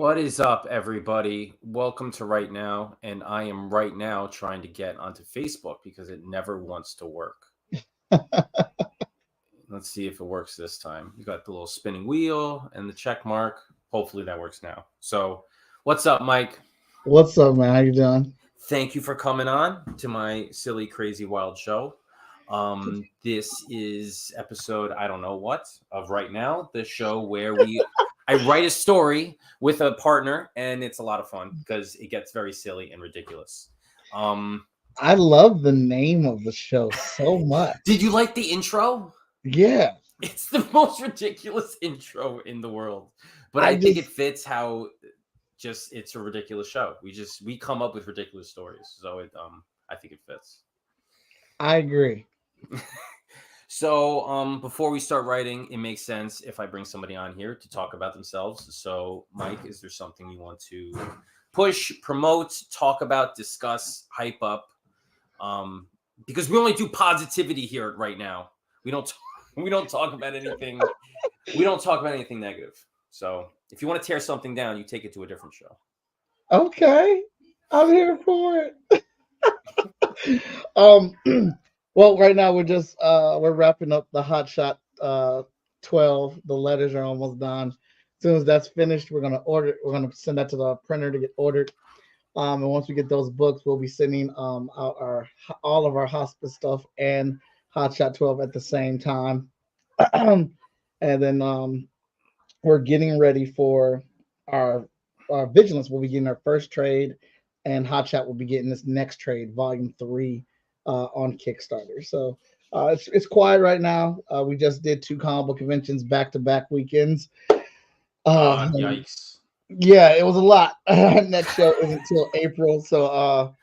What is up, everybody? Welcome to Right Now, and I am right now trying to get onto Facebook because it never wants to work. Let's see if it works this time. You got the little spinning wheel and the check mark. Hopefully that works now. So, what's up, Mike? What's up, man? How you doing? Thank you for coming on to my silly, crazy, wild show. This is episode I don't know what of Right Now, the show where I write a story with a partner, and it's a lot of fun because it gets very silly and ridiculous. I love the name of the show so much. Did you like the intro? Yeah, It's the most ridiculous intro in the world, but I I think it just fits how it's a ridiculous show. We come up with ridiculous stories, so I think it fits. I agree. So, before we start writing, it makes sense if I bring somebody on here to talk about themselves. So, Mike, is there something you want to push, promote, talk about, discuss, hype up? Because we only do positivity here Right Now. We don't we don't talk about anything. We don't talk about anything negative. So, if you want to tear something down, you take it to a different show. Okay, I'm here for it. um, well, right now we're wrapping up the Hot Shot 12. The letters are almost done. As soon as that's finished, we're gonna order. We're gonna send that to the printer to get ordered. And once we get those books, we'll be sending out our all of our hospice stuff and Hot Shot 12 at the same time. And then we're getting ready for our our vigilance. We'll be getting our first trade, and Hot Shot will be getting this next trade, Volume 3, on Kickstarter. So it's quiet right now. We just did 2 comic book conventions back to back weekends. And Yikes. yeah, it was a lot. Next show is until April, so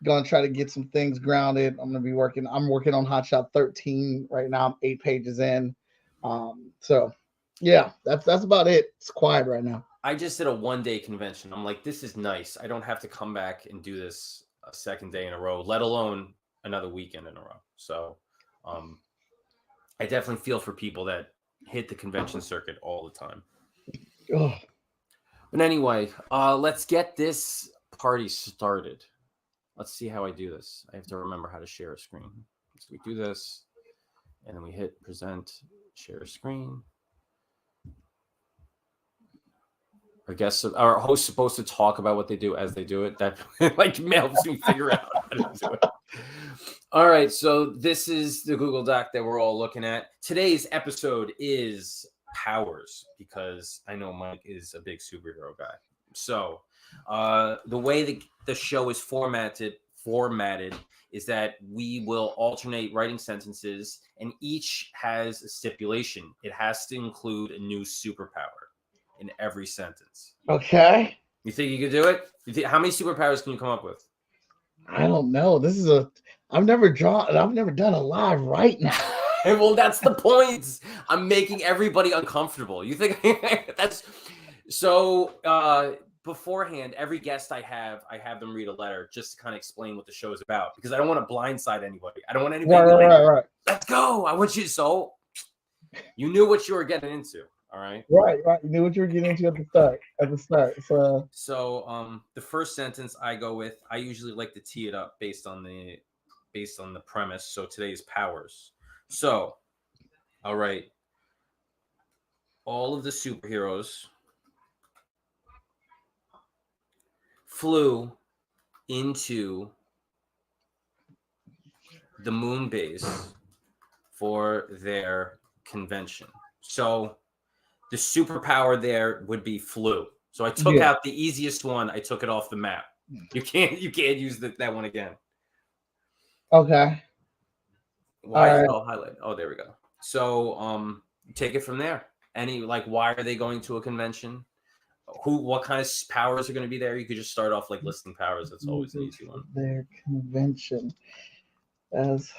gonna try to get some things grounded. I'm working on Hot Shot 13 right now. I'm 8 pages in. So yeah, that's about it. It's quiet right now. I just did a 1-day convention. I'm like, this is nice. I don't have to come back and do this a second day in a row, let alone another weekend in a row. So, um, I definitely feel for people that hit the convention circuit all the time. Ugh. But anyway, let's get this party started. Let's see how I do this. I have to remember how to share a screen. So we do this, and then we hit present, share screen. Our guests, our host, supposed to talk about what they do as they do it. That like helps me figure out how to do it. All right, so this is the Google Doc that we're all looking at. Today's episode is powers because I know Mike is a big superhero guy. So the way the show is formatted is that we will alternate writing sentences, and each has a stipulation. It has to include a new superpower in every sentence. Okay. You think you could do it? How many superpowers can you come up with? I don't know. I've never done a live right now. Well, that's the point. I'm making everybody uncomfortable. You think that's so? Beforehand, every guest I have them read a letter just to kind of explain what the show is about because I don't want to blindside anybody. I don't want anybody to be like, Right. let's go. I want you to, so you knew what you were getting into. All right. Right. You knew what you were getting into at the start. So the first sentence I go with, I usually like to tee it up based on the premise. So today's powers. So, all right. All of the superheroes flew into the moon base for their convention. So the superpower there would be flew. So I took out the easiest one. I took it off the map. You can't use that one again. Okay. Why is it all highlighted? Oh, there we go. So take it from there. Why are they going to a convention? What kind of powers are going to be there? You could just start off like listing powers. That's always an easy one. Their convention as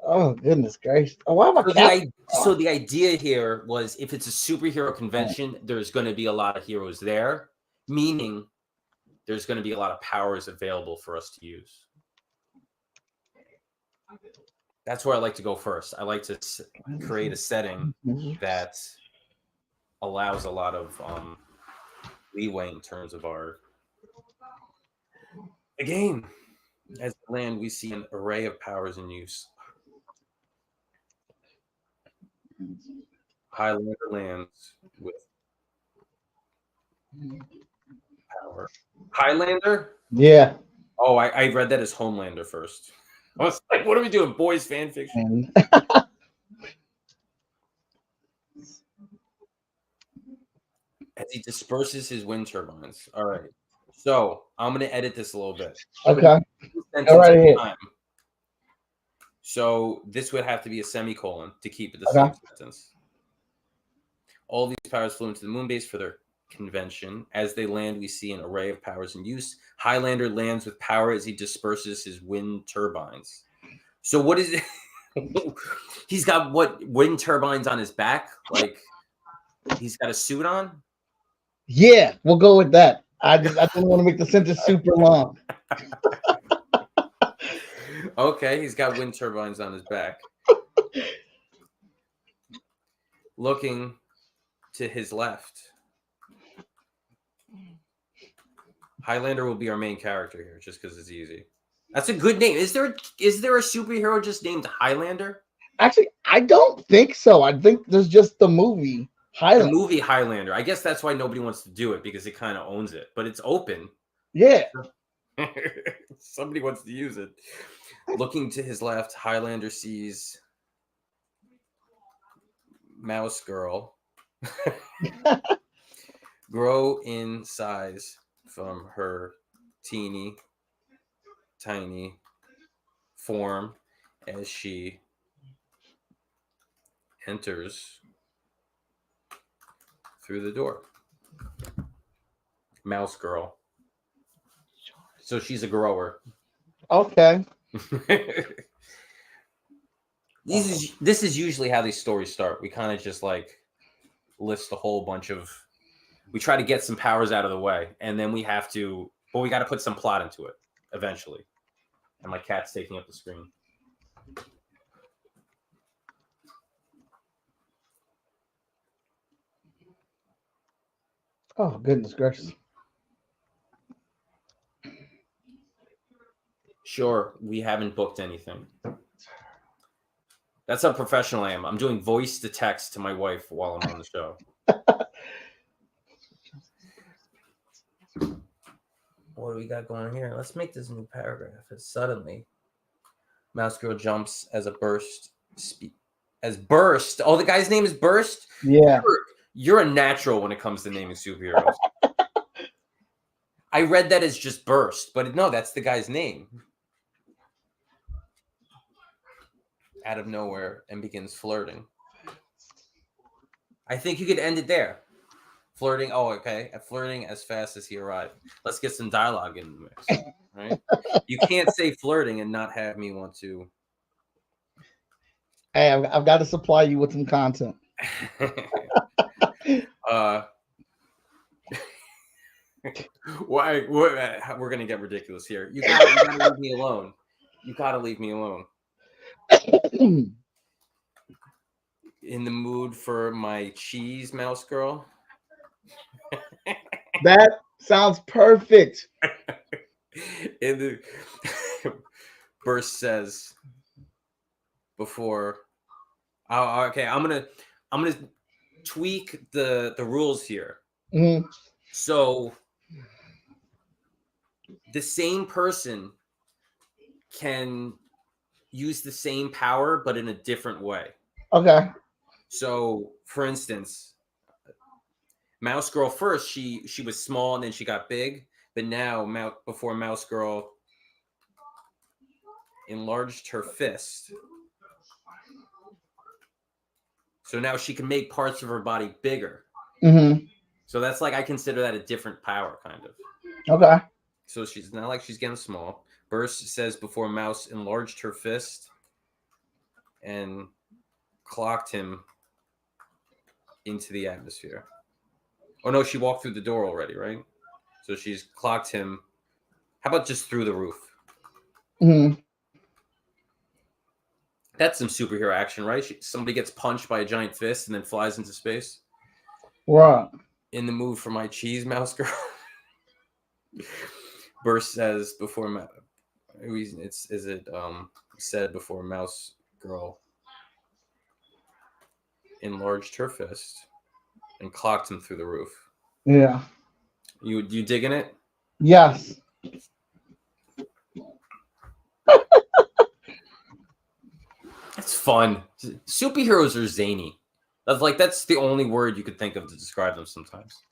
Oh goodness gracious! Oh, why am I So cat? the idea here was if it's a superhero convention, there's going to be a lot of heroes there, meaning there's going to be a lot of powers available for us to use. That's where I like to go first. I like to create a setting that allows a lot of leeway in terms of the game. As the land, we see an array of powers in use. Highlander lands with power. Highlander? Yeah. Oh, I read that as Homelander first. I was like, what are we doing? Boys fan fiction? As he disperses his wind turbines. All right. So I'm going to edit this a little bit. Okay. Go right ahead. So this would have to be a semicolon to keep it the Okay. same sentence. All these powers flew into the moon base for their convention. As they land, we see an array of powers in use. Highlander lands with power as he disperses his wind turbines. So what is it? He's got what, wind turbines on his back? Like he's got a suit on? Yeah, we'll go with that. I didn't want to make the sentence super long. Okay, he's got wind turbines on his back. Looking to his left. Highlander will be our main character here, just because it's easy. That's a good name. Is there a superhero just named Highlander? Actually, I don't think so. I think there's just the movie Highlander. The movie Highlander. I guess that's why nobody wants to do it, because it kind of owns it. But it's open. Yeah. Somebody wants to use it. Looking to his left, Highlander sees Mouse Girl grow in size from her teeny tiny form as she enters through the door. Mouse Girl. So she's a grower. Okay. This is usually how these stories start. We kind of just like list a whole bunch of, we try to get some powers out of the way, and then we got to put some plot into it eventually. And my cat's taking up the screen. Oh, goodness gracious. Sure, we haven't booked anything. That's how professional I am. I'm doing voice to text to my wife while I'm on the show. What do we got going here? Let's make this new paragraph. It's suddenly, Mouse Girl jumps as a burst. Burst. Oh, the guy's name is Burst? Yeah. You're a natural when it comes to naming superheroes. I read that as just Burst, but no, that's the guy's name. Out of nowhere and begins flirting. I think you could end it there. Flirting. Oh, okay. Flirting as fast as he arrived. Let's get some dialogue in the mix. Right? You can't say flirting and not have me want to. Hey, I've got to supply you with some content. Why? We're gonna get ridiculous here. You gotta leave me alone. You gotta leave me alone. In the mood for my cheese, Mouse Girl? That sounds perfect. In the Burst says before. Oh, okay. I'm gonna tweak the rules here. Mm-hmm. So the same person can use the same power, but in a different way. Okay. So, for instance, Mouse Girl first, she was small and then she got big, but now before Mouse Girl enlarged her fist. So now she can make parts of her body bigger. Mm-hmm. So that's like, I consider that a different power, kind of. Okay. So she's not like she's getting small. Burst says before Mouse enlarged her fist. and clocked him into the atmosphere. Oh no, she walked through the door already, right? So she's clocked him. How about just through the roof? Mm-hmm. That's some superhero action, right? Somebody gets punched by a giant fist and then flies into space. Right. In the mood for my cheese, mouse girl. Burst says before said before mouse girl enlarged her fist and clocked him through the roof. Yeah. You digging it? Yes. It's fun. Superheroes are zany. That's the only word you could think of to describe them sometimes.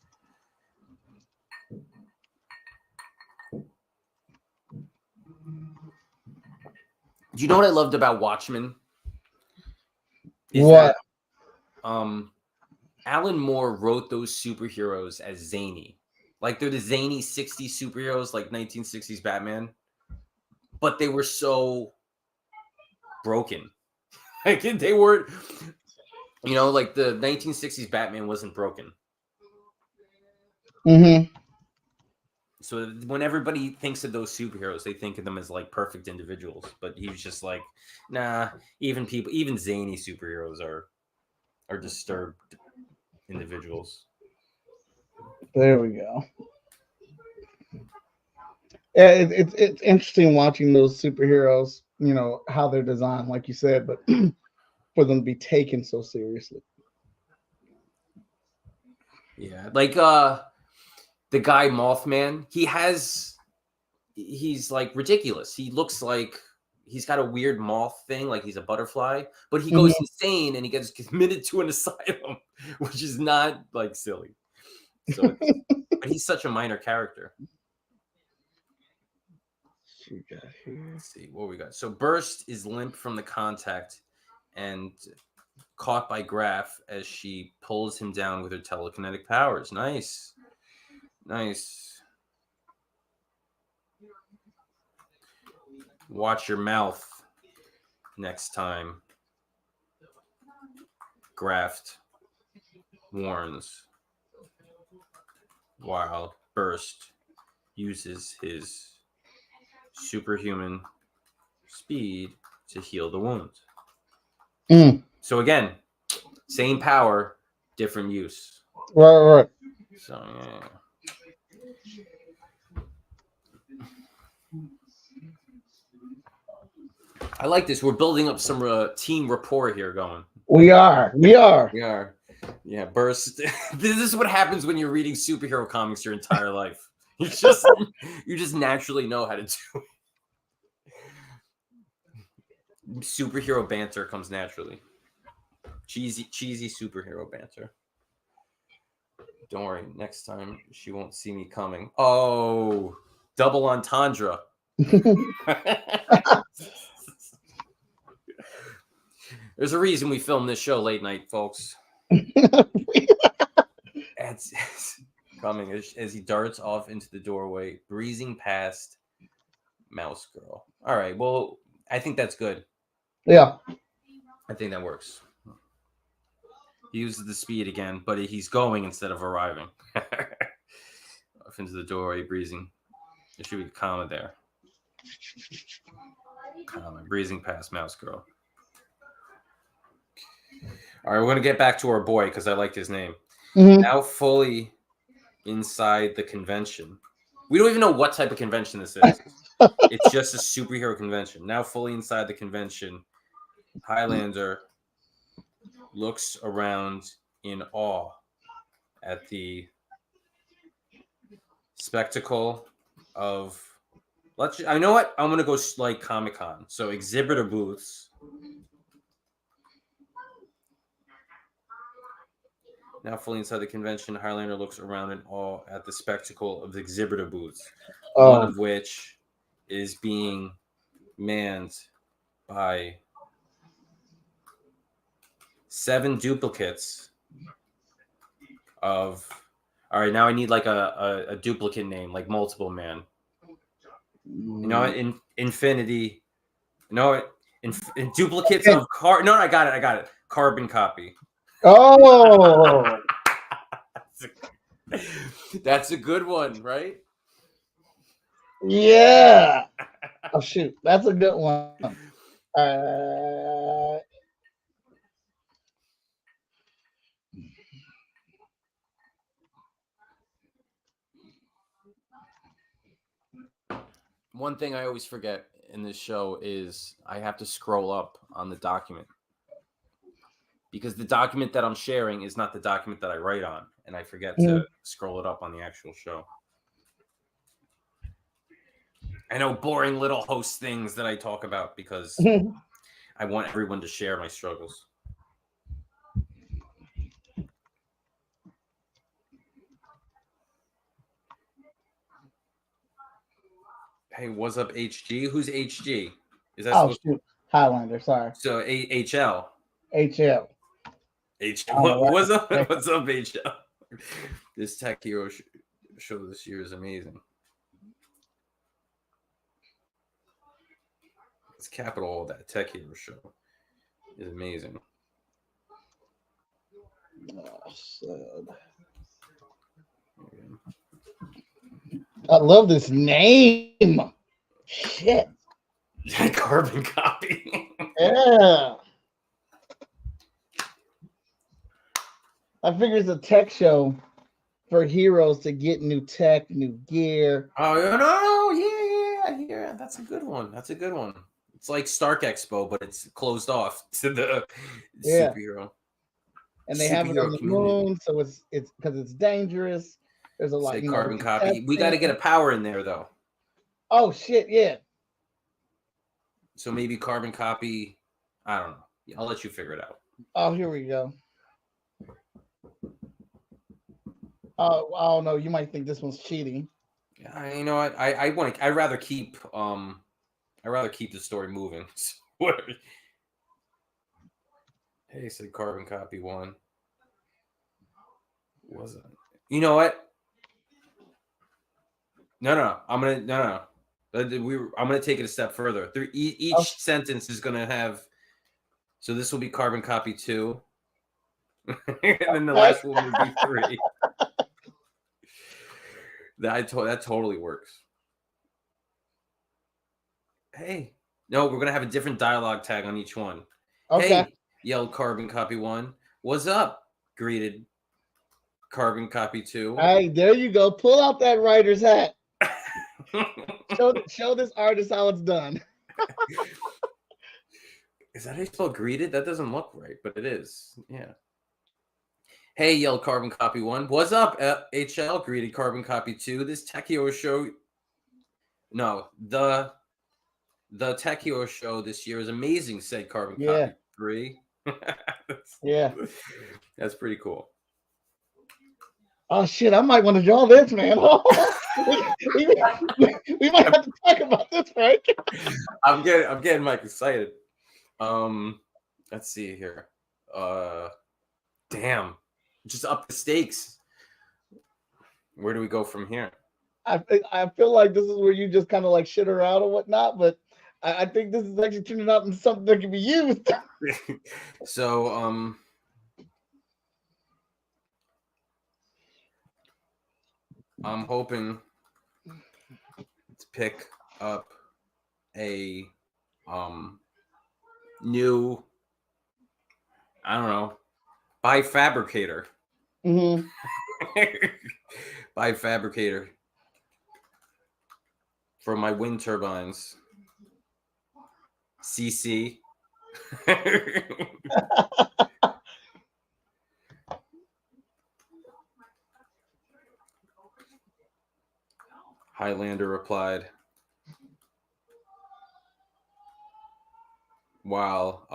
Do you know what I loved about Watchmen? What? Alan Moore wrote those superheroes as zany. Like they're the zany 60s superheroes, like 1960s Batman. But they were so broken. Like they were, like the 1960s Batman wasn't broken. Mm-hmm. So when everybody thinks of those superheroes, they think of them as like perfect individuals. But he was just like, nah, even zany superheroes are disturbed individuals. There we go. Yeah, it's interesting watching those superheroes, how they're designed, like you said, but for them to be taken so seriously. Yeah, like the guy Mothman, he's like ridiculous. He looks like he's got a weird moth thing, like he's a butterfly, but he goes insane and he gets committed to an asylum, which is not like silly. So, but he's such a minor character. You got here. Let's see what we got. So Burst is limp from the contact and caught by Graph as she pulls him down with her telekinetic powers. Nice. Watch your mouth next time. Graft warns while Burst uses his superhuman speed to heal the wound. So again, same power, different use. Right. So yeah. I like this. We're building up some team rapport here going. We are. Yeah, Burst. This is what happens when you're reading superhero comics your entire life. You just naturally know how to do it. Superhero banter comes naturally. Cheesy superhero banter. Don't worry, next time she won't see me coming. Oh, double entendre. There's a reason we film this show late night, folks. It's coming as he darts off into the doorway, breezing past Mouse Girl. All right, well, I think that's good. Yeah. I think that works. He uses the speed again, but he's going instead of arriving. Off into the doorway, breezing. There should be a comma there. Comma, breezing past Mouse Girl. All right, we're going to get back to our boy because I like his name. Mm-hmm. Now fully inside the convention. We don't even know what type of convention this is. It's just a superhero convention. Now fully inside the convention, Highlander looks around in awe at the spectacle of... I know what? I'm going to go like Comic-Con. So exhibitor booths. Now fully inside the convention, Highlander looks around in awe at the spectacle of the exhibitor booths, one of which is being manned by 7 duplicates of... All right, now I need like a duplicate name, like Multiple Man. In Infinity. in duplicates of No, I got it. Carbon copy. Oh, That's a good one, right? yeah. Oh shoot, that's a good one. One thing I always forget in this show is I have to scroll up on the document because the document that I'm sharing is not the document that I write on, and I forget to scroll it up on the actual show. I know, boring little host things that I talk about because I want everyone to share my struggles. Hey, what's up, HG? Who's HG? Is that shoot, Highlander? Sorry. So HL. HL. What's up? What's up, HL? This Tech Hero show this year is amazing. It's capital. That Tech Hero show is amazing. I love this name. Shit. Carbon copy. Yeah. I figure it's a tech show for heroes to get new tech, new gear. Oh no, yeah. That's a good one. It's like Stark Expo, but it's closed off to the superhero. And they have it on the moon, so it's because it's dangerous. There's a lot of carbon copy. We got to get a power in there though. Oh shit, yeah. So maybe carbon copy. I don't know. I'll let you figure it out. Oh, here we go. Oh no, you might think this one's cheating. Yeah, you know what? I'd rather keep the story moving. Hey, said carbon copy 1. Was it? You know what? No. I'm gonna take it a step further. Each sentence is gonna have. So this will be carbon copy 2, and then the last one will be 3. That totally works. Hey, no, we're gonna have a different dialogue tag on each one. Okay. Hey, yelled carbon copy 1. What's up? Greeted carbon copy 2. Hey, there you go. Pull out that writer's hat. show this artist how it's done. Is that how you spell greeted? That doesn't look right, but it is. Yeah. Hey, yelled carbon copy 1. What's up, HL? Greeted carbon copy 2. This Tech Hero show. No, the Tech Hero show this year is amazing, said carbon copy 3. Yeah. That's pretty cool. Oh shit, I might want to draw this, man. we might have to talk about this, Frank. I'm getting Mike excited. Let's see here. Damn. Just up the stakes. Where do we go from here? I feel like this is where you just kind of like shit her out or whatnot, but I think this is actually turning out into something that can be used. So, I'm hoping to pick up a new, I don't know, bifabricator. Mm-hmm. Bifabricator for my wind turbines. CC. Highlander replied, while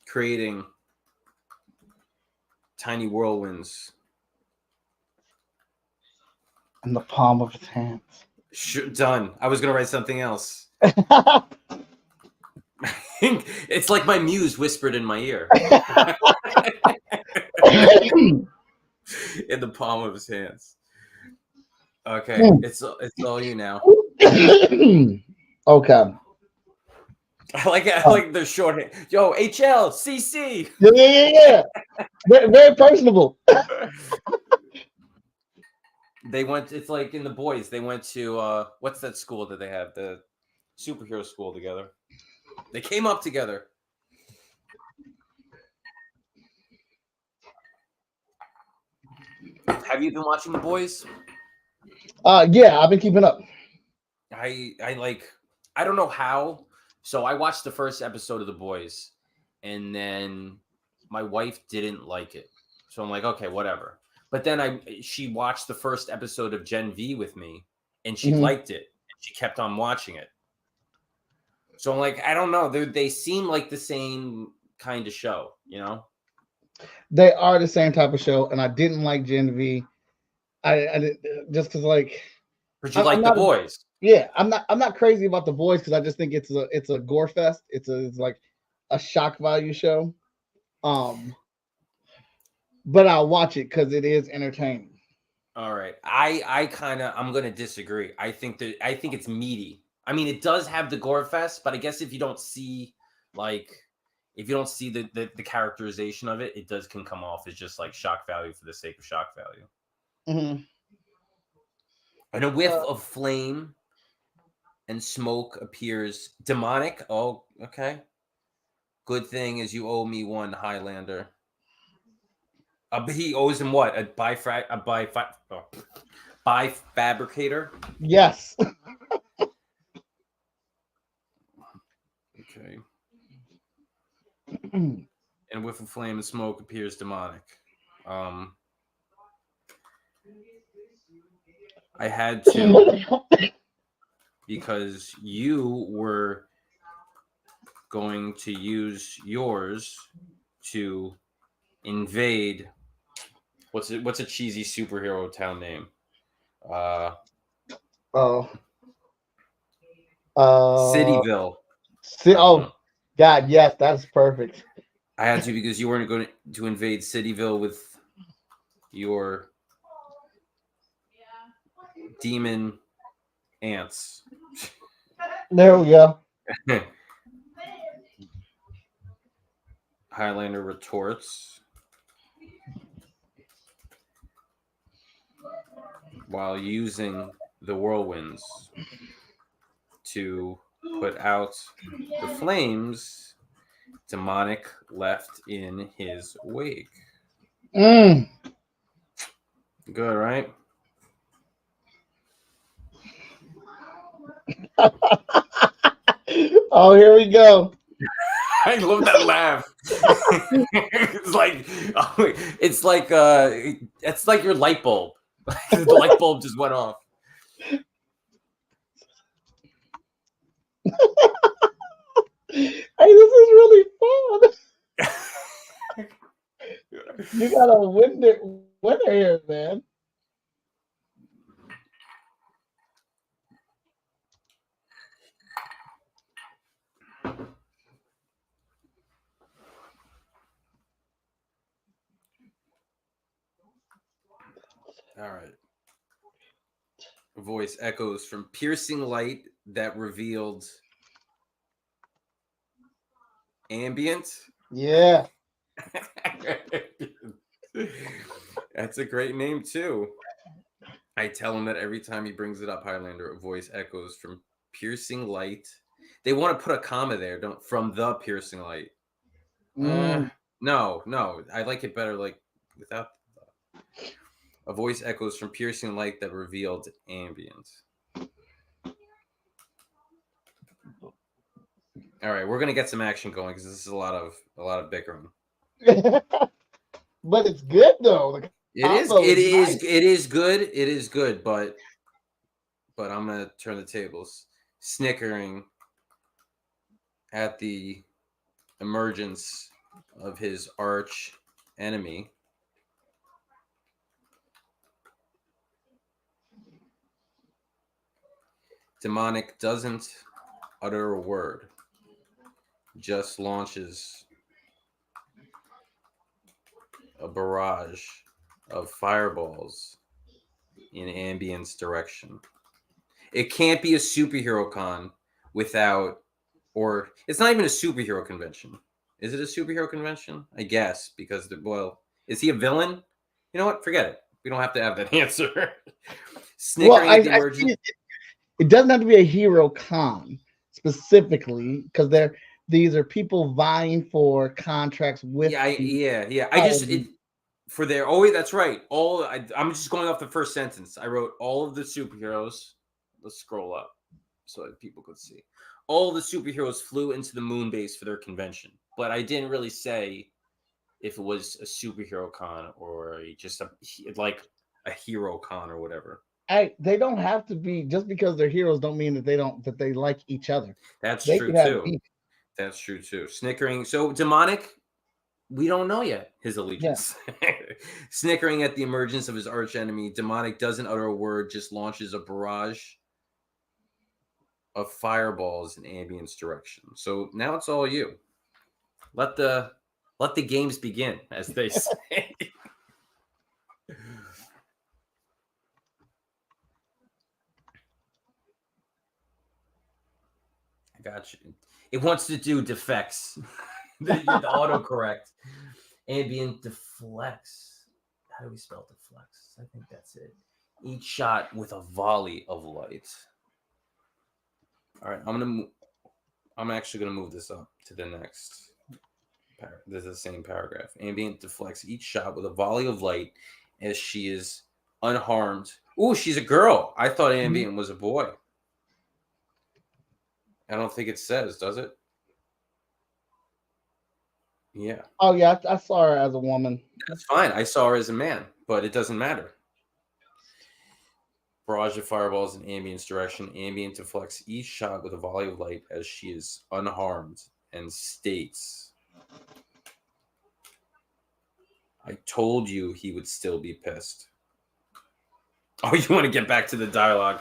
creating tiny whirlwinds in the palm of his hands. Done. I was gonna write something else. It's like my muse whispered in my ear. In the palm of his hands. Okay, it's all you now. Okay. I like the short. Yo, HL, CC. Yeah. Very, very personable. They went. It's like in The Boys. They went to what's that school that they have? The superhero school together. They came up together. Have you been watching The Boys? Yeah, I've been keeping up. I like. I don't know how. So I watched the first episode of The Boys, and then my wife didn't like it. So I'm like, okay, whatever. But then she watched the first episode of Gen V with me, and she Mhm. liked it. And she kept on watching it. So I'm like, I don't know. They seem like the same kind of show, you know? They are the same type of show, and I didn't like Gen V. I did, just because like But you I'm like The not a, Boys. yeah, I'm not crazy about the boys because I just think it's a gore fest. It's like a shock value show. Um, but I'll watch it because it is entertaining. All right. I'm gonna disagree. I think it's meaty. I mean, it does have the gore fest, but I guess if you don't see like if you don't see the characterization of it, it can come off as just like shock value for the sake of shock value. Mm-hmm. And a whiff of flame and smoke appears demonic. Oh, okay. Good thing is you owe me one, Highlander. But he owes him what? Bifabricator? Yes. Okay. And with a flame and smoke appears demonic. I had to because you were going to use yours to invade. What's a cheesy superhero town name? Oh. Cityville. Oh, God, yes, that's perfect. I had to because you weren't going to invade Cityville with your demon ants. There we go. Highlander retorts while using the whirlwinds to put out the flames demonic left in his wake. Mm. Good, right? Oh, here we go. I love that laugh. It's like your light bulb. The light bulb just went off. Hey, this is really fun. You got a winner here, man. All right. A voice echoes from piercing light that revealed ambient. Yeah. That's a great name too. I tell him that every time he brings it up, Highlander, a voice echoes from piercing light. They want to put a comma there, don't from the piercing light. No, I like it better like without a voice echoes from piercing light that revealed ambient. All right, we're gonna get some action going because this is a lot of bickering. But it's good though. It is good. It is good, but I'm gonna turn the tables. Snickering at the emergence of his arch enemy. Demonic doesn't utter a word, just launches a barrage of fireballs in Ambient's direction. It can't be a superhero con without, or it's not even a superhero convention. Is it a superhero convention? I guess, because, well, is he a villain? You know what? Forget it. We don't have to have that answer. Snickering at the emergence. It doesn't have to be a hero con specifically, because these are people vying for contracts with. Yeah. I just for their. Oh, that's right. I'm just going off the first sentence. I wrote all of the superheroes. Let's scroll up so that people could see. All of the superheroes flew into the moon base for their convention, but I didn't really say if it was a superhero con or just a hero con or whatever. They don't have to be, just because they're heroes don't mean that they like each other. That's true too. That's true too. Snickering. So demonic, we don't know yet his allegiance. Yeah. Snickering at the emergence of his archenemy, demonic doesn't utter a word, just launches a barrage of fireballs in Ambient's direction. So now it's all you. Let the games begin, as they say. I got you. It wants to do defects. the autocorrect. Ambient deflects. How do we spell deflects? I think that's it. Each shot with a volley of light. All right, I'm actually gonna move this up to the next. This is the same paragraph. Ambient deflects each shot with a volley of light as she is unharmed. Ooh, she's a girl. I thought Ambient was a boy. I don't think it says, does it? Yeah. Oh, yeah, I saw her as a woman. That's fine. I saw her as a man, but it doesn't matter. Barrage of fireballs in Ambient's direction. Ambient deflects each shot with a volley of light as she is unharmed and states, I told you he would still be pissed. Oh, you want to get back to the dialogue?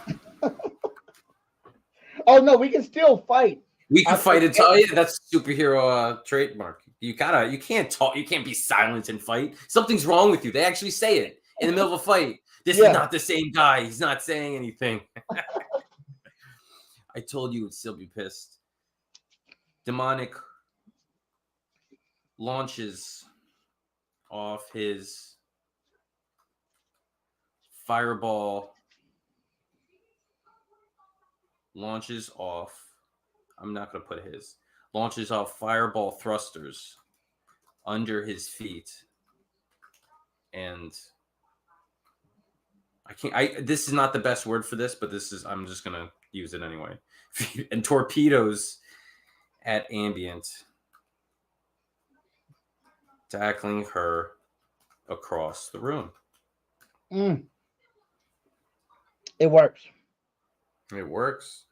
Oh, no, we can still fight. We can fight it. Oh, yeah, that's superhero trademark. You can't talk. You can't be silent and fight. Something's wrong with you. They actually say it in the middle of a fight. This is not the same guy. He's not saying anything. I told you would still be pissed. Demonic launches off his fireball. Launches off. I'm not going to put his. Launches off fireball thrusters under his feet. And this is not the best word for this, but I'm just going to use it anyway. And torpedoes at Ambient, tackling her across the room. It works. It works.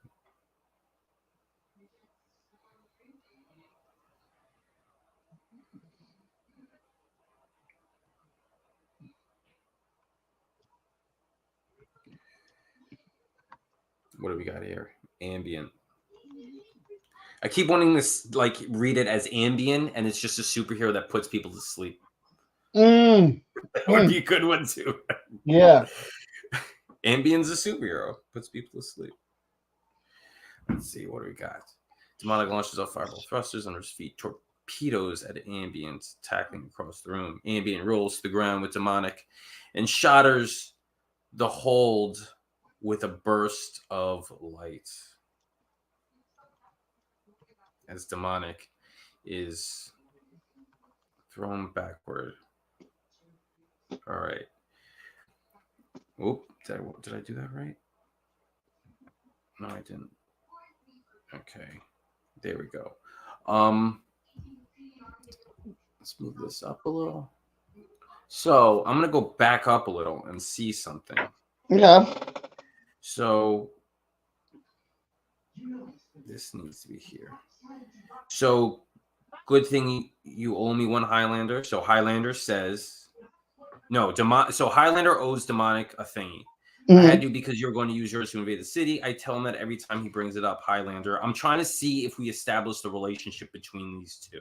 What do we got here? Ambient. I keep wanting to read it as Ambient, and it's just a superhero that puts people to sleep. That would be a good one too. Yeah. Ambient's a superhero, puts people to sleep. Let's see, what do we got? Demonic launches off fireball thrusters under his feet, torpedoes at Ambient, tackling across the room. Ambient rolls to the ground with Demonic and shatters the hold with a burst of light. As Demonic is thrown backward. All right. Oop, did I do that right? No, I didn't. Okay. There we go. Let's move this up a little. So I'm going to go back up a little and see something. Yeah. So this needs to be here. So good thing you owe me one Highlander. So Highlander says, no, so Highlander owes Demonic a thingy. I had to because you're going to use yours to invade the city. I tell him that every time he brings it up, Highlander. I'm trying to see if we establish the relationship between these two.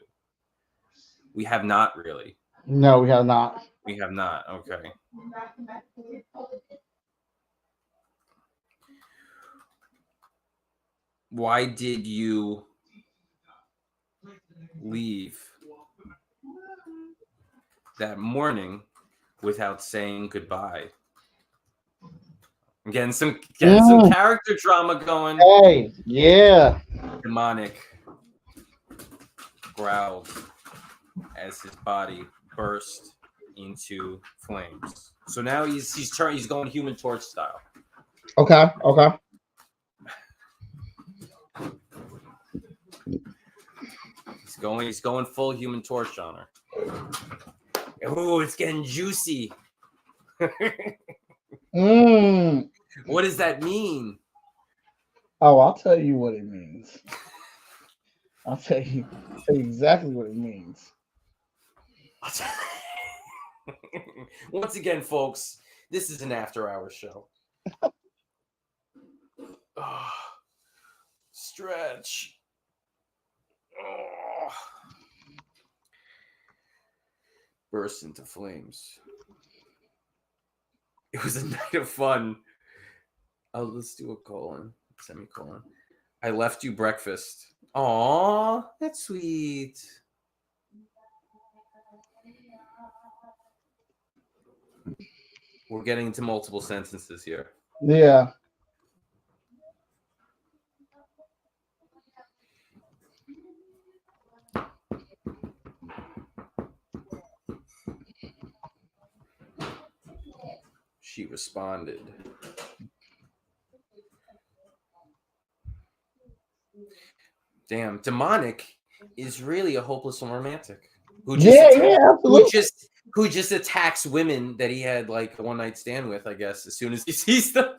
We have not really. No, we have not. We have not. Okay. Why did you leave that morning without saying goodbye? Getting some character drama going. Hey, yeah. Demonic growled as his body burst into flames. So now he's going Human Torch style. Okay. He's going full Human Torch on her. Oh, it's getting juicy. What does that mean? Oh, I'll tell you what it means. I'll tell you exactly what it means. Once again, folks, this is an after-hours show. Oh, stretch. Oh. Burst into flames. It was a night of fun. Oh, let's do a semicolon. I left you breakfast. Aw, that's sweet. We're getting into multiple sentences here. Yeah. She responded. Damn, Demonic is really a hopeless romantic. Who just attacks women that he had like a one-night stand with, I guess, as soon as he sees them.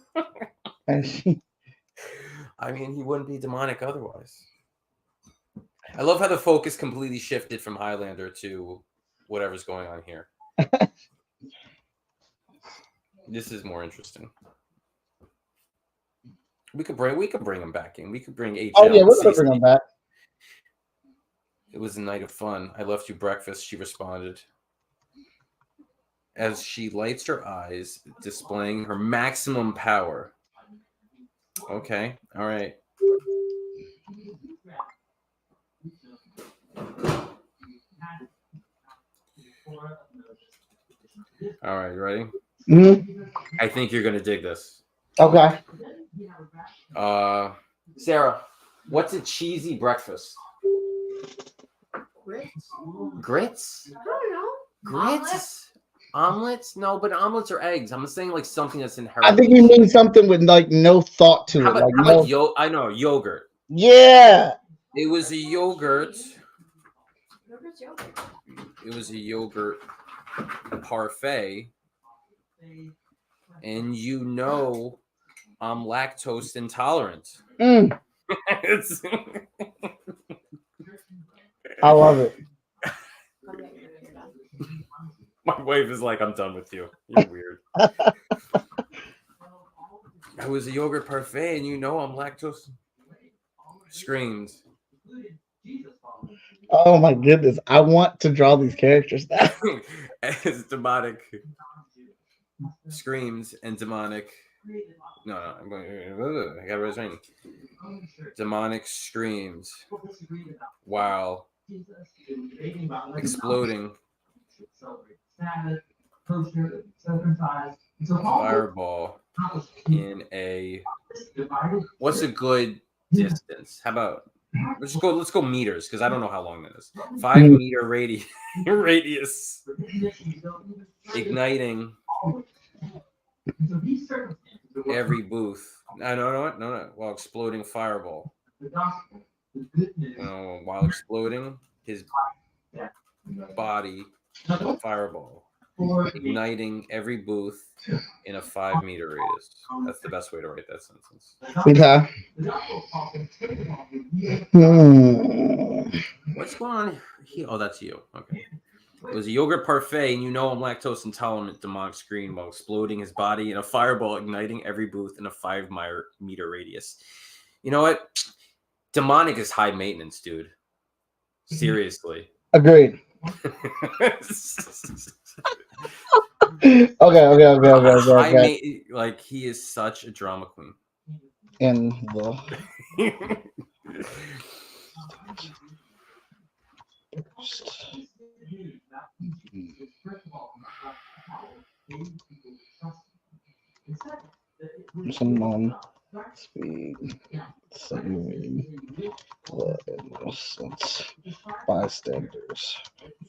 I mean, he wouldn't be demonic otherwise. I love how the focus completely shifted from Highlander to whatever's going on here. This is more interesting. We could bring him back in. We could bring HL. Oh yeah, we're gonna bring him back. It was a night of fun. I left you breakfast, she responded. As she lights her eyes, displaying her maximum power. Okay, all right. All right, you ready? Mm-hmm. I think you're gonna dig this. Okay. Sarah, what's a cheesy breakfast? Grits? I don't know. Grits? Omelets? No, but omelets are eggs. I'm saying like something that's inherent. I think you mean something with like no thought to it. I know, yogurt. Yeah. It was a yogurt. Yogurt's yogurt. It was a yogurt parfait. And you know I'm lactose intolerant. I love it. My wife is like, I'm done with you. You're weird. It was a yogurt parfait, and you know I'm lactose. Screams. Oh my goodness. I want to draw these characters now. As Demonic screams and Demonic. No, I'm going. I got it right. Demonic screams while exploding fireball in a. What's a good distance? How about let's go meters, because I don't know how long that is. 5 meter radius, igniting every booth. No. While exploding fireball. While exploding his body, fireball, igniting every booth in a 5 meter radius. That's the best way to write that sentence. Okay. What's going on here? Oh, that's you. Okay. It was a yogurt parfait, and you know I'm lactose intolerant. Demonic screamed while exploding his body in a fireball, igniting every booth in a 5 meter radius. You know what? Demonic is high maintenance, dude. Seriously. Agreed. Okay. Like, he is such a drama queen. in the someone speed saving the innocent bystanders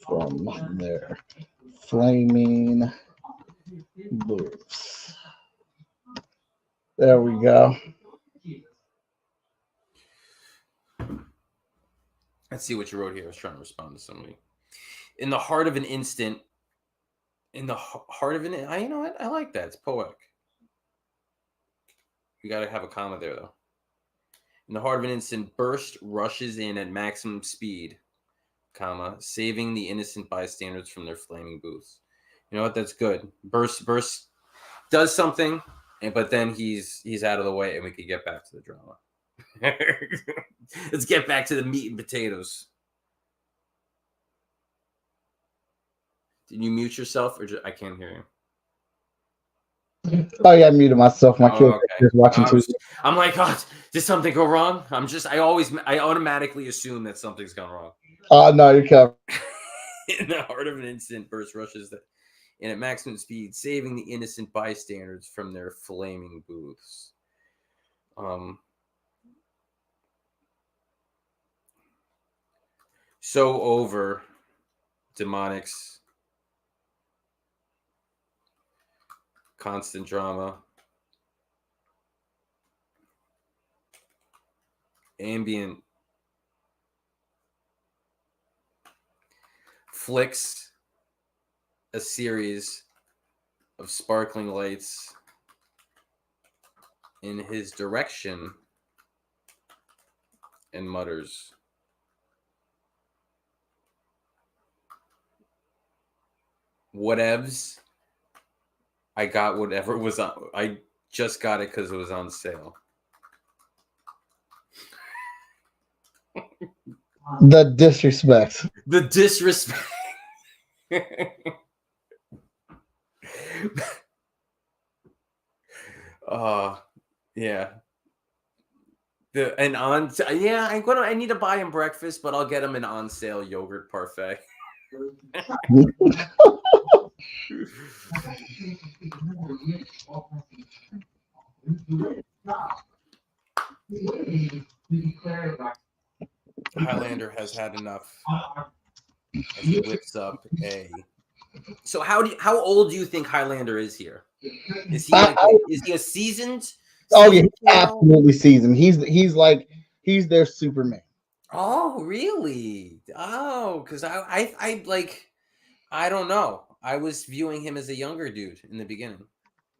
from their flaming booths. There we go. Let's see what you wrote here. I was trying to respond to somebody. In the heart of an instant. In the heart of an, you know what? I like that. It's poetic. You got to have a comma there, though. In the heart of an instant, burst rushes in at maximum speed, comma, saving the innocent bystanders from their flaming booths. You know what? That's good. Burst does something, but then he's out of the way, and we could get back to the drama. Let's get back to the meat and potatoes. Did you mute yourself, or I can't hear you? Oh yeah, I muted myself. My kid okay. is watching too. I'm like, oh, did something go wrong? I automatically assume that something's gone wrong. Oh no, you're covered. In the heart of an instant, burst rushes in at maximum speed, saving the innocent bystanders from their flaming booths. So over demonics. Constant drama, ambient flicks a series of sparkling lights in his direction and mutters, "Whatevs. I got whatever was on. I just got it because it was on sale." The disrespect. The disrespect. Yeah. I need to buy him breakfast, but I'll get him an on sale yogurt parfait. Highlander has had enough. As he whips up a. So how old do you think Highlander is here? Is he a seasoned? Oh yeah, he's absolutely seasoned. He's their Superman. Oh really? Oh, because I don't know. I was viewing him as a younger dude in the beginning.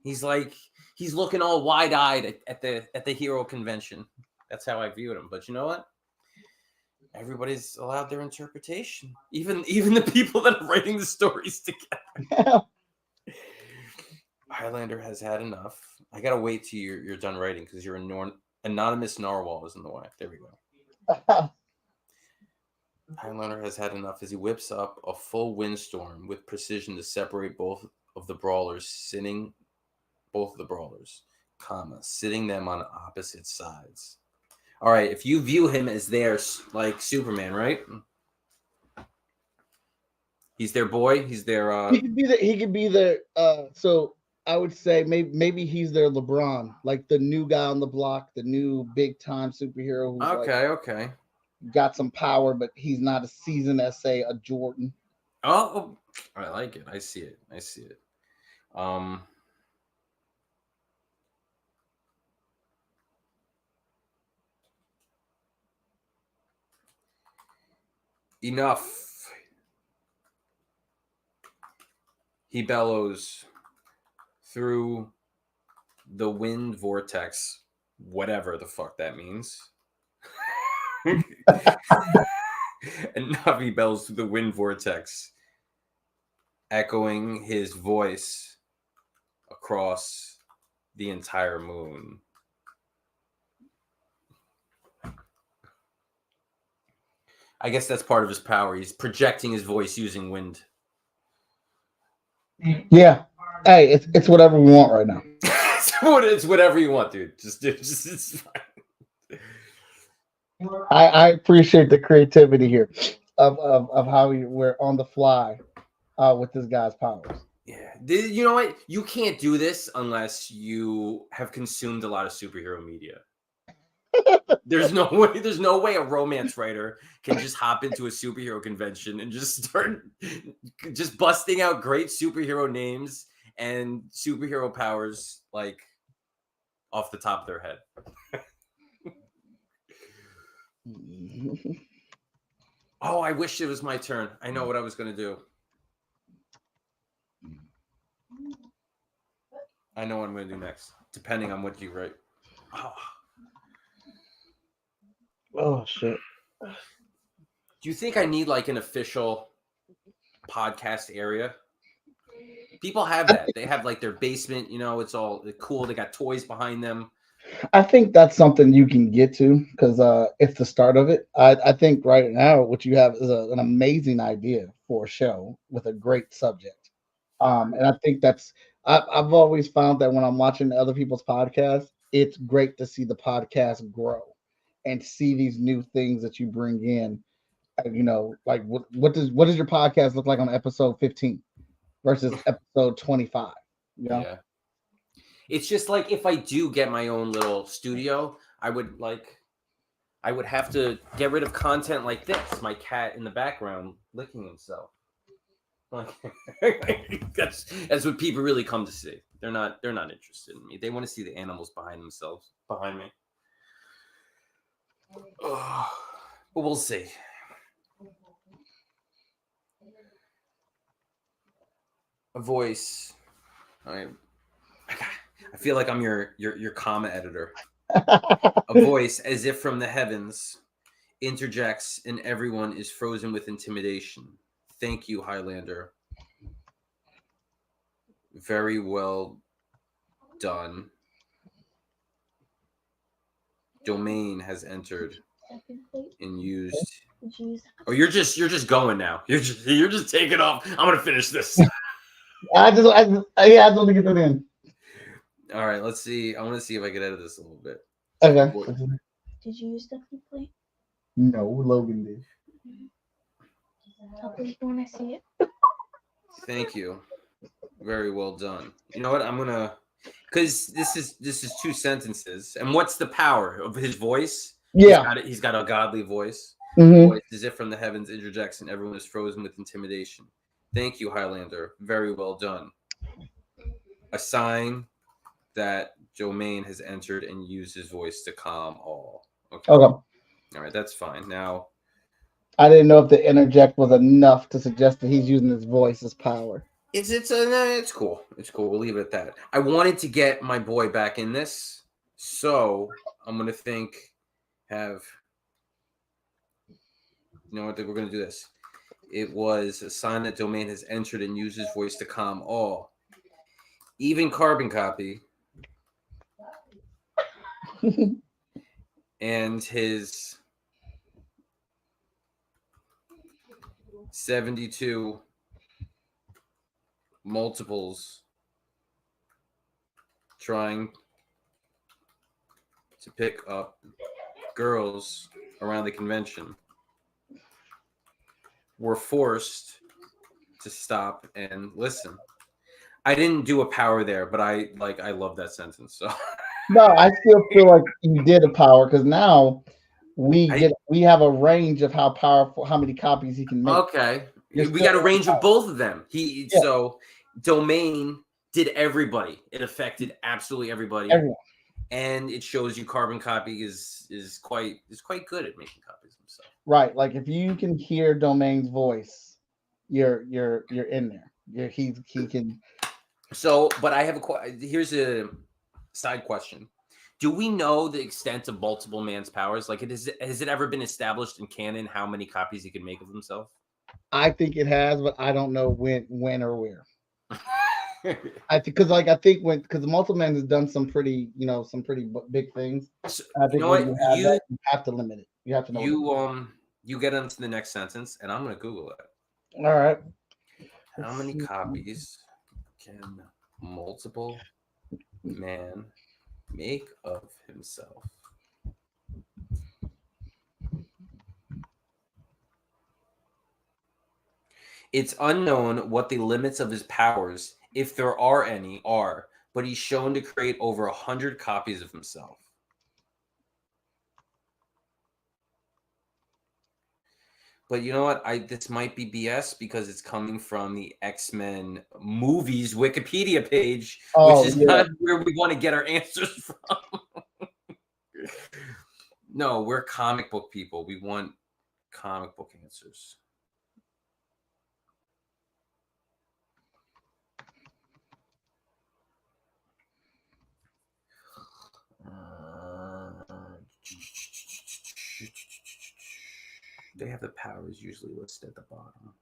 He's looking all wide-eyed at the hero convention. That's how I viewed him. But you know what? Everybody's allowed their interpretation. Even the people that are writing the stories together. Highlander has had enough. I gotta wait till you're done writing because your anonymous narwhal is in the way. There we go. Highlander has had enough as he whips up a full windstorm with precision to separate both of the brawlers, sitting them on opposite sides. All right, if you view him as their like Superman, right? He's their boy. He's their. He could be their. So I would say maybe he's their LeBron, like the new guy on the block, the new big time superhero. Who's okay. Got some power, but he's not as seasoned as say a Jordan. Oh, I like it. I see it. Enough. He bellows through the wind vortex, whatever the fuck that means. And Navi bellows through the wind vortex, echoing his voice across the entire moon. I guess that's part of his power. He's projecting his voice using wind. Yeah. Hey, it's whatever we want right now. It's whatever you want, dude. Just it's fine. I appreciate the creativity here of how we're on the fly with this guy's powers. Yeah, you know what? You can't do this unless you have consumed a lot of superhero media. There's no way. There's no way a romance writer can just hop into a superhero convention and just start just busting out great superhero names and superhero powers like off the top of their head. Oh, I wish it was my turn. I know what I was going to do. I know what I'm going to do next, depending on what you write. Oh shit. Do you think I need like an official podcast area? People have that. They have like their basement, you know, it's all cool. They got toys behind them. I think that's something you can get to because it's the start of it. I think right now what you have is an amazing idea for a show with a great subject. And I think I've always found that when I'm watching other people's podcasts, it's great to see the podcast grow and see these new things that you bring in. You know, like what does your podcast look like on episode 15 versus episode 25? You know? Yeah. It's just like if I do get my own little studio, I would have to get rid of content like this. My cat in the background licking himself. Like that's what people really come to see. They're not interested in me. They want to see the animals behind me. Oh, but we'll see. A voice. I feel like I'm your comma editor. A voice, as if from the heavens, interjects, and everyone is frozen with intimidation. Thank you, Highlander. Very well done. Domain has entered and used. Oh, you're just going now. You're just taking off. I'm gonna finish this. I just want to get that in. All right, let's see. I want to see if I can edit this a little bit. Okay. Did you use Stephanie Plate? No, Logan did. I'll please when I see it. Thank you. Very well done. You know what? I'm gonna, because this is 2 sentences. And what's the power of his voice? Yeah, he's got a godly voice. Mhm. Voice as if from the heavens interjects, and everyone is frozen with intimidation. Thank you, Highlander. Very well done. A sign that Domain has entered and used his voice to calm all. Okay. Okay. All right, that's fine. Now, I didn't know if the interject was enough to suggest that he's using his voice as power. it's cool. It's cool. We'll leave it at that. I wanted to get my boy back in this, so I'm gonna have. You know what? We're gonna do this. It was a sign that Domain has entered and used his voice to calm all, even Carbon Copy, and his 72 multiples trying to pick up girls around the convention were forced to stop and listen. I didn't do a power there, but I love that sentence. So No, I still feel like you did a power because now we have a range of how powerful, how many copies he can make. Okay. You're We still got a range of both of them. Yeah. So Domain did everybody. It affected absolutely everybody. Everyone. And it shows you Carbon Copy is quite good at making copies himself. Right. Like if you can hear Domain's voice, you're in there. He can. So, but I have here's a side question. Do we know the extent of Multiple Man's powers? Like, has it ever been established in canon how many copies he can make of himself? I think it has, but I don't know when or where. I think because Multiple Man has done some pretty big things. So, I think you know when what? you have to limit it. You have to know. You get into the next sentence, and I'm going to Google it. All right. How many copies can Multiple man make of himself? It's unknown what the limits of his powers, if there are any, are, but he's shown to create over 100 copies of himself. But you know what? This might be BS because it's coming from the X-Men movies Wikipedia page, Oh, which is yeah. not where we want to get our answers from. No, we're comic book people. We want comic book answers. They have the powers usually listed at the bottom.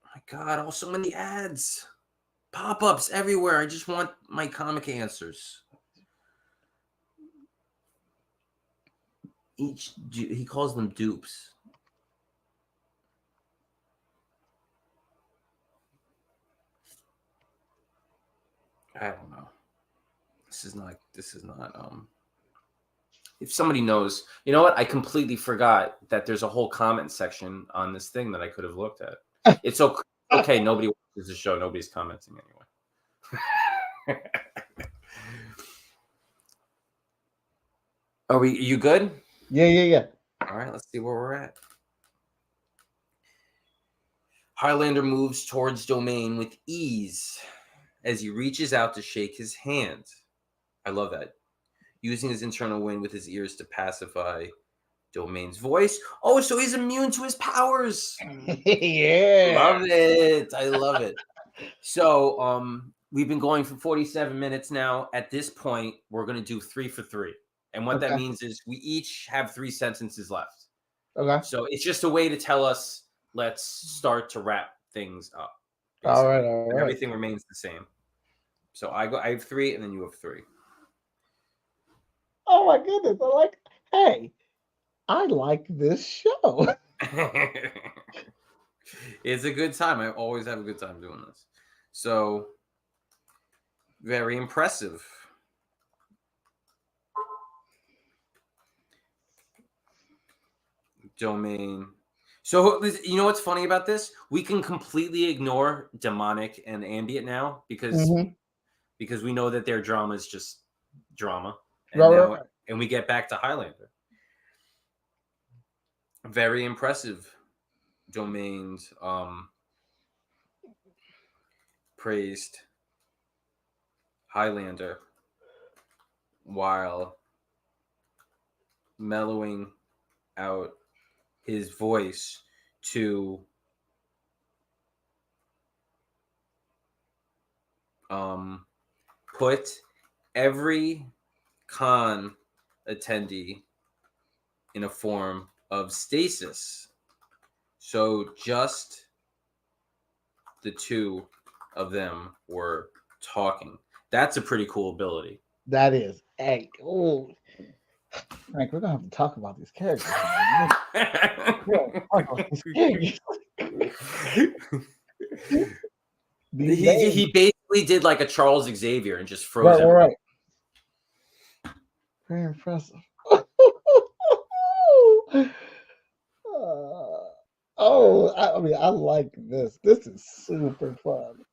My God, oh, so many ads. Pop-ups everywhere. I just want my comic answers. He calls them dupes. I don't know. This is not if somebody knows, you know what? I completely forgot that there's a whole comment section on this thing that I could have looked at. It's okay. Nobody watches the show. Nobody's commenting anyway. Are you good? Yeah. All right, let's see where we're at. Highlander moves towards Domain with ease as he reaches out to shake his hand. I love that. Using his internal wind with his ears to pacify Domain's voice. Oh, so he's immune to his powers. Yeah. Love it. I love it. So we've been going for 47 minutes now. At this point, we're going to do 3 for 3. And what that means is we each have 3 sentences left. Okay. So it's just a way to tell us, let's start to wrap things up. All right. Everything remains the same. So I have 3 and then you have 3. Oh my goodness. I like this show. It's a good time. I always have a good time doing this. So very impressive. Domain. So you know what's funny about this? We can completely ignore demonic and ambient now because we know that their drama is just drama. And and we get back to Highlander. Very impressive. Domains praised Highlander while mellowing out his voice to put every con attendee in a form of stasis. So just the two of them were talking. That's a pretty cool ability. That is. Hey, oh, Frank, we're gonna have to talk about these characters. He basically did like a Charles Xavier and just froze him. Right. Very impressive. I like this. This is super fun.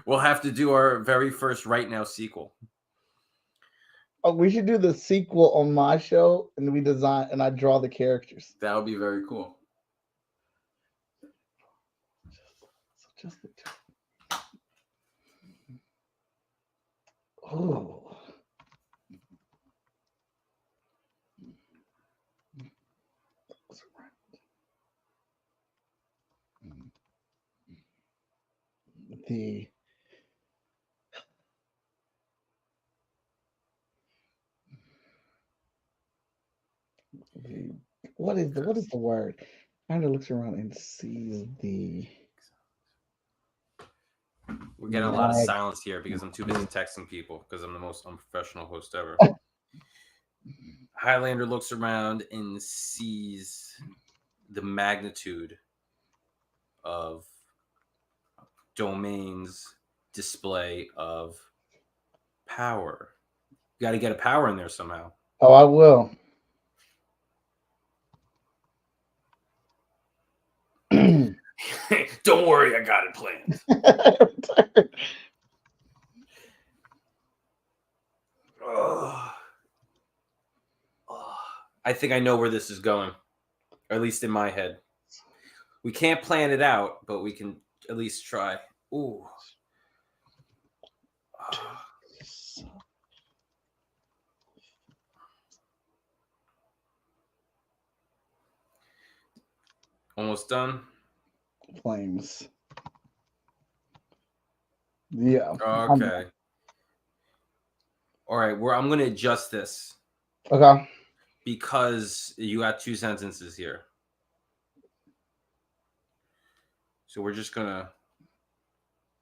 We'll have to do our very first Right Now sequel. Oh, we should do the sequel on my show, and we design and I draw the characters. That would be very cool. Just the two. Oh. What is the word? Kind of looks around and sees the. We're getting a lot of silence here because I'm too busy texting people because I'm the most unprofessional host ever. Highlander looks around and sees the magnitude of Domain's display of power. You got to get a power in there somehow. Oh, I will. Don't worry, I got it planned. I think I know where this is going, or at least in my head. We can't plan it out, but we can at least try. Ooh. Almost done. Flames. Yeah. Okay. All right. I'm going to adjust this Okay. because you got 2 sentences here. So we're just going to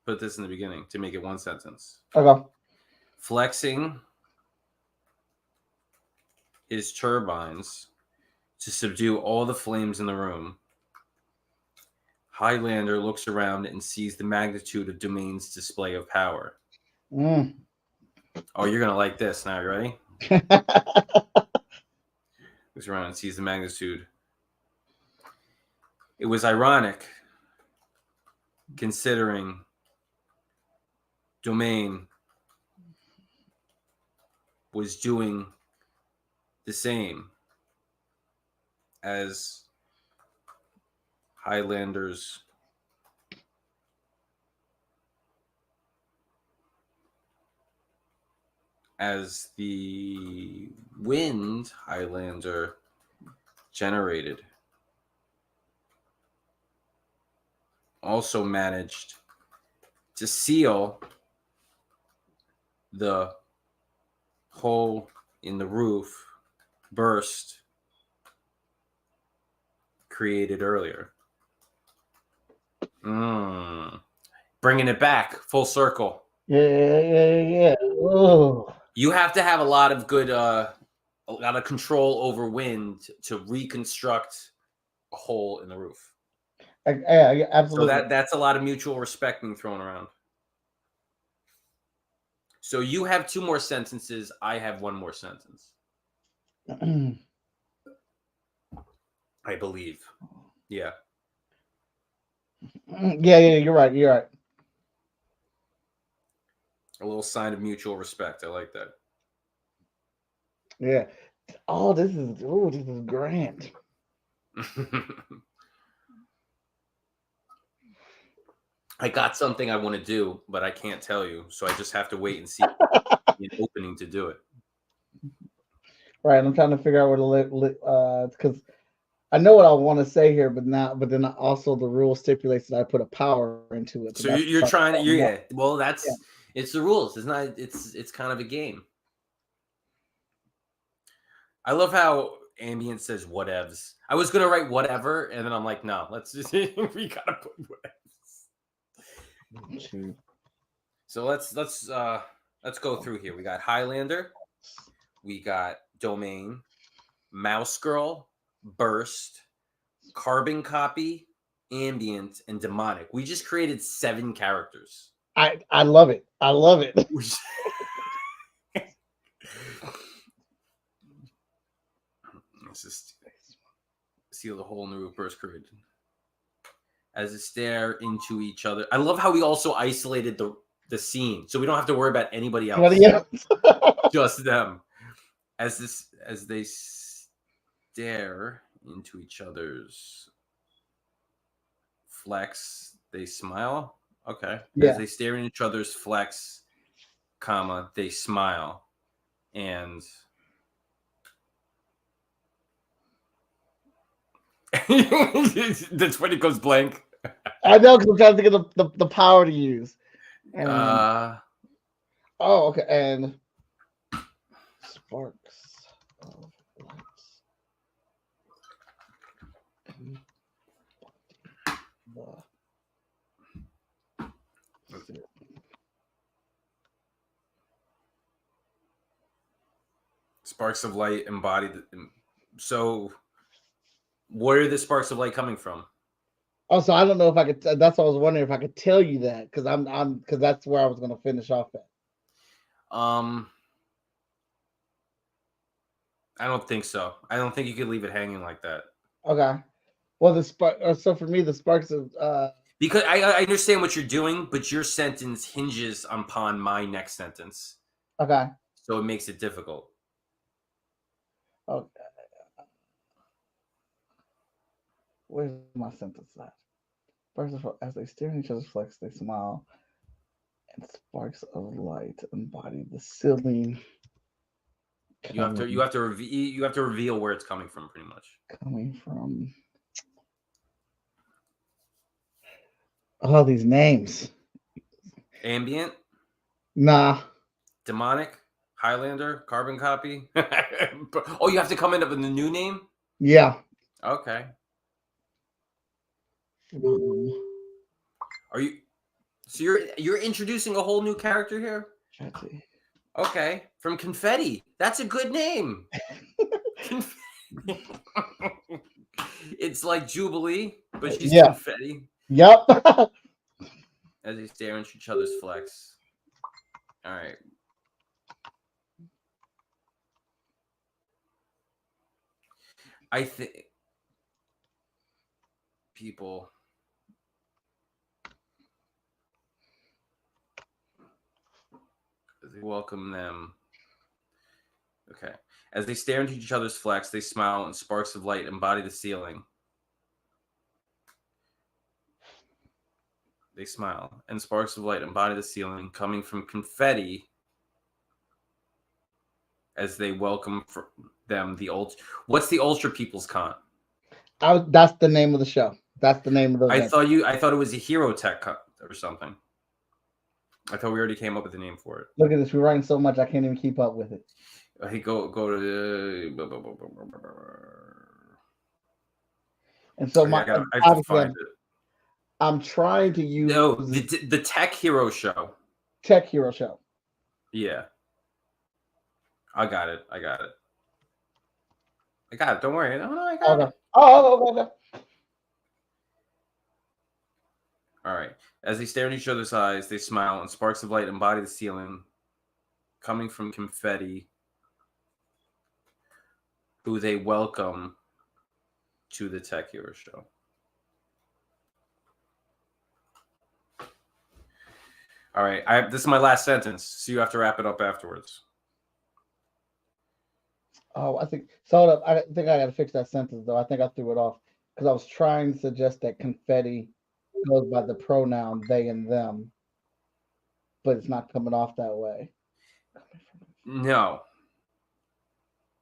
put this in the beginning to make it 1 sentence. Okay. Flexing his turbines to subdue all the flames in the room, Highlander looks around and sees the magnitude of Domain's display of power. Mm. Oh, you're going to like this. Now, you ready? Looks around and sees the magnitude. It was ironic, considering Domain was doing the same as Highlanders as the wind Highlander generated also managed to seal the hole in the roof burst created earlier. Bringing it back full circle. Yeah. Oh. You have to have a lot of good, a lot of control over wind to reconstruct a hole in the roof. Yeah, absolutely. So that's a lot of mutual respect being thrown around. So you have 2 more sentences. I have 1 more sentence. I believe. Yeah. Yeah, you're right. You're right. A little sign of mutual respect. I like that. Yeah. Oh, this is grand. I got something I want to do, but I can't tell you. So I just have to wait and see an opening to do it. Right. I'm trying to figure out where to because I know what I want to say here, but then also the rule stipulates that I put a power into it. So you're trying to, yeah. Well, that's it's the rules. It's not. It's kind of a game. I love how Ambient says whatevs. I was gonna write whatever, and then I'm like, no, let's just we gotta put whatevs. So let's go through here. We got Highlander, we got Domain, Mouse Girl, Burst, Carbon Copy, Ambient, and Demonic. We just created 7 characters. I love it. I love it. Let's just seal the hole in the roof. Burst created as they stare into each other. I love how we also isolated the scene, so we don't have to worry about anybody else. Just them. As they stare into each other's flex, they smile. Okay. Yeah. As they stare in each other's flex, comma, they smile. And that's when it goes blank. I know, because I'm trying to think of the power to use. And, okay, and sparks of lights. Sparks of light embodied. So, where are the sparks of light coming from? Also, I don't know if I could. That's what I was wondering if I could tell you that because because that's where I was going to finish off at. I don't think so. I don't think you could leave it hanging like that. Okay. Well, the spark. So for me, the sparks of. Because I understand what you're doing, but your sentence hinges upon my next sentence, Okay. so it makes it difficult. Okay. Where's my sentence at? First of all, as they stare at each other's flex, they smile, and sparks of light embody the ceiling. You have to reveal where it's coming from, pretty much. Coming from all these names. Ambient, Nah. demonic, Highlander, carbon copy. Oh, you have to come in with a new name. Yeah. Okay. Are you? So you're introducing a whole new character here? Okay, from Confetti. That's a good name. It's like Jubilee, but she's confetti. Yep. As they stare into each other's flex. All right. I think people. They welcome them. Okay. As they stare into each other's flex, they smile and sparks of light embody the ceiling. They smile and sparks of light embody the ceiling, coming from confetti as they welcome them the ultra. What's the Ultra People's Con? That's the name of the show. That's the name of the. I thought it was a Hero Tech Con or something. I thought we already came up with a name for it. Look at this. We're writing so much I can't even keep up with it. Hey, go to the. And so I have to find it. I'm trying to use the Tech Hero Show. Tech Hero Show. Yeah. I got it. Don't worry. No, I got it. Okay. All right. As they stare in each other's eyes, they smile, and sparks of light embody the ceiling, coming from confetti, who they welcome to the Tech Hero Show. All right. This is my last sentence, so you have to wrap it up afterwards. Oh, I think so. I think I got to fix that sentence though. I think I threw it off because I was trying to suggest that confetti goes by the pronoun they and them, but it's not coming off that way. No.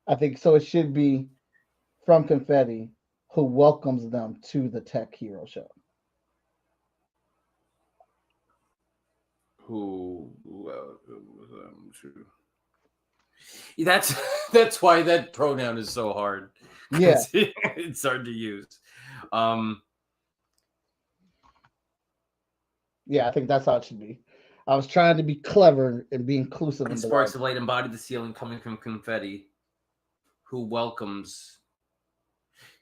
I think so. It should be from confetti, who welcomes them to the Tech Hero Show. Who welcomes them to? That's why that pronoun is so hard. Yeah, it's hard to use. Yeah, I think that's how it should be. I was trying to be clever and be inclusive. And sparks of light embody the ceiling, coming from confetti, who welcomes.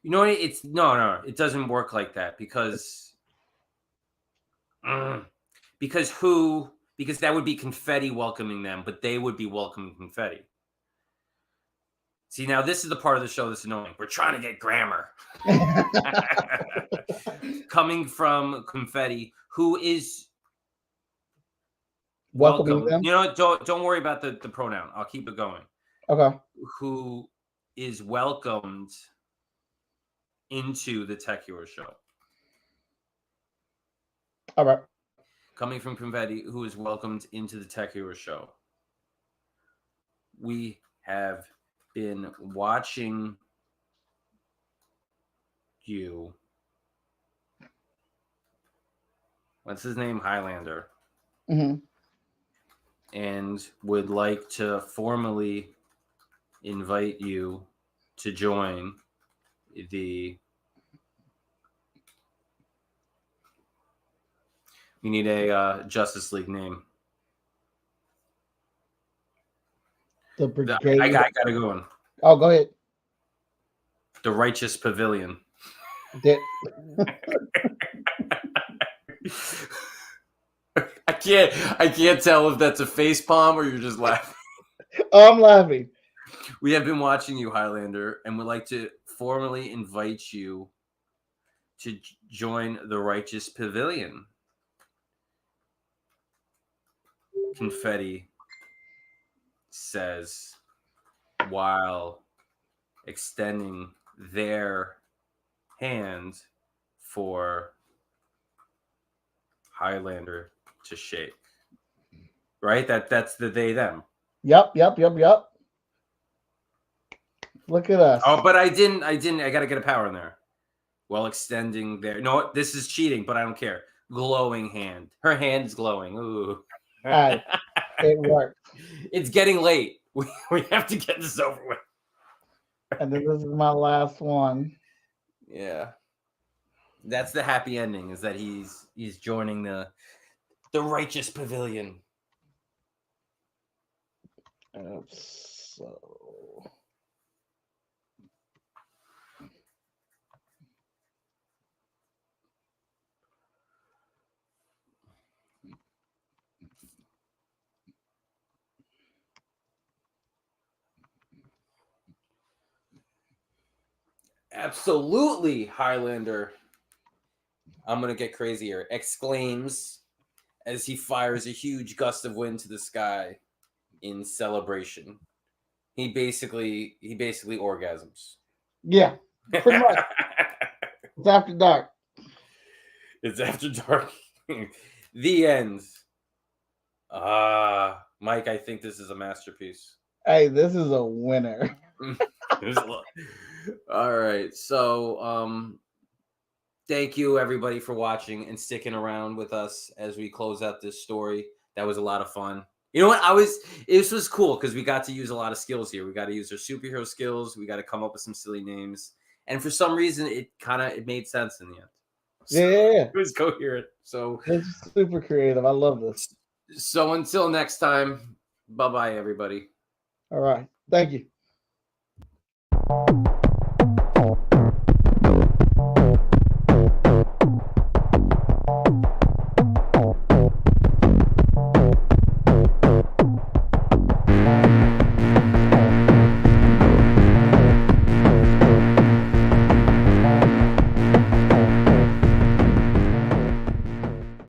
You know, it's no, it doesn't work like that because that would be confetti welcoming them, but they would be welcoming confetti. See, now this is the part of the show that's annoying. We're trying to get grammar. Coming from confetti, who is welcoming them. You know, don't worry about the pronoun. I'll keep it going. Okay. Who is welcomed into the Tech Hero Show? All right. Coming from confetti, who is welcomed into the Tech Hero Show. We have been watching you. What's his name? Highlander. Mm-hmm. And would like to formally invite you to join the. We need a Justice League name. The Brigade. I got to go on. Oh, go ahead. The Righteous Pavilion. can't tell if that's a face palm or you're just laughing. Oh, I'm laughing. We have been watching you, Highlander, and would like to formally invite you to join the Righteous Pavilion. Confetti says while extending their hand for Highlander to shake. Right? That's the they them. Yep. Look at us. Oh, but I didn't. I gotta get a power in there. While extending their no, this is cheating, but I don't care. Glowing hand. Her hand is glowing. Ooh. Right. It worked. It's getting late. We have to get this over with. And then this is my last one. Yeah. That's the happy ending, is that he's joining the Righteous Pavilion. So Absolutely, Highlander. I'm gonna get crazier. Exclaims as he fires a huge gust of wind to the sky in celebration. He basically orgasms. yeah, pretty much. It's after dark. It's after dark. The end. Mike, I think this is a masterpiece. Hey, this is a winner. There's a lot. All right. So thank you everybody for watching and sticking around with us as we close out this story. That was a lot of fun. You know what? This was cool because we got to use a lot of skills here. We got to use our superhero skills. We got to come up with some silly names. And for some reason it made sense in the end. So Yeah. it was coherent. So It's super creative. I love this. So until next time, bye-bye everybody. All right. Thank you.